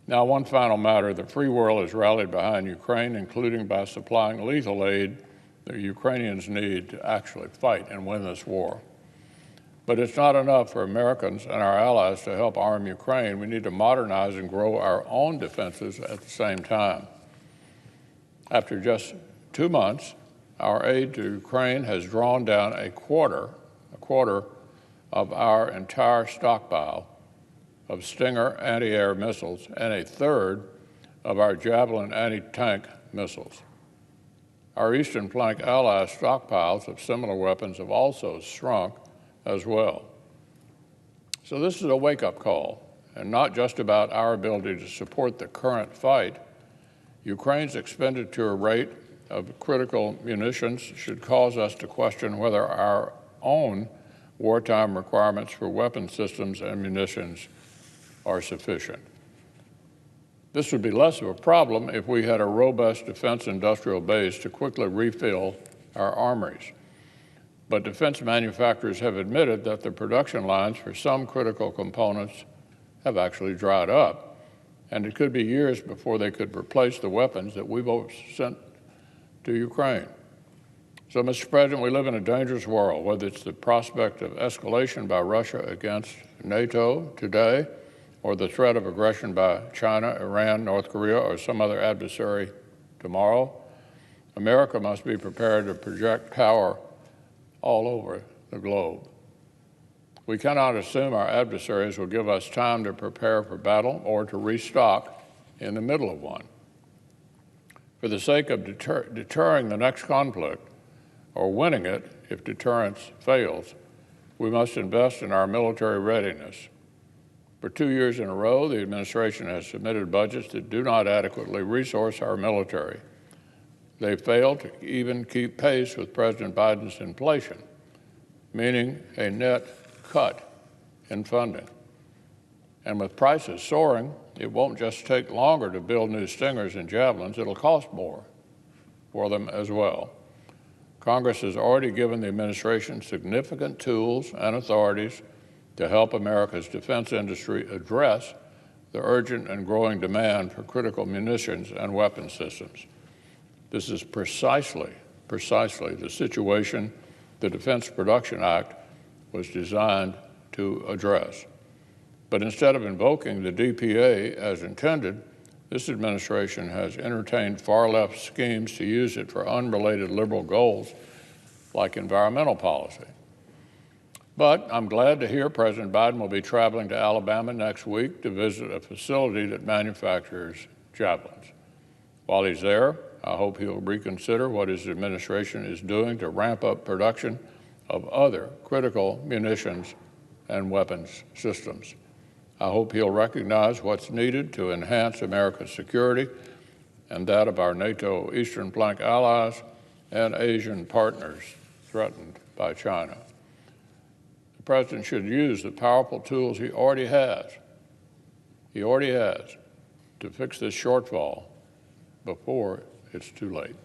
Now, one final matter. The free world has rallied behind Ukraine, including by supplying lethal aid the Ukrainians need to actually fight and win this war. But it's not enough for Americans and our allies to help arm Ukraine. We need to modernize and grow our own defenses at the same time. After just 2 months, our aid to Ukraine has drawn down a quarter of our entire stockpile of Stinger anti-air missiles and a third of our Javelin anti-tank missiles. Our eastern flank allies' stockpiles of similar weapons have also shrunk as well. So this is a wake-up call, and not just about our ability to support the current fight. Ukraine's expenditure rate of critical munitions should cause us to question whether our own wartime requirements for weapon systems and munitions are sufficient. This would be less of a problem if we had a robust defense industrial base to quickly refill our armories. But defense manufacturers have admitted that the production lines for some critical components have actually dried up, and it could be years before they could replace the weapons that we've sent to Ukraine. So, Mr. President, we live in a dangerous world, whether it's the prospect of escalation by Russia against NATO today, or the threat of aggression by China, Iran, North Korea, or some other adversary tomorrow. America must be prepared to project power all over the globe. We cannot assume our adversaries will give us time to prepare for battle or to restock in the middle of one. For the sake of deterring the next conflict, or winning it if deterrence fails, we must invest in our military readiness. For 2 years in a row, the administration has submitted budgets that do not adequately resource our military. They fail to even keep pace with President Biden's inflation, meaning a net cut in funding. And with prices soaring, it won't just take longer to build new Stingers and Javelins, it'll cost more for them as well. Congress has already given the administration significant tools and authorities to help America's defense industry address the urgent and growing demand for critical munitions and weapon systems. This is precisely the situation the Defense Production Act was designed to address. But instead of invoking the DPA as intended, this administration has entertained far-left schemes to use it for unrelated liberal goals like environmental policy. But I'm glad to hear President Biden will be traveling to Alabama next week to visit a facility that manufactures javelins. While he's there, I hope he'll reconsider what his administration is doing to ramp up production of other critical munitions and weapons systems. I hope he'll recognize what's needed to enhance America's security and that of our NATO Eastern Flank allies and Asian partners threatened by China. The President should use the powerful tools he already has to fix this shortfall before it's too late.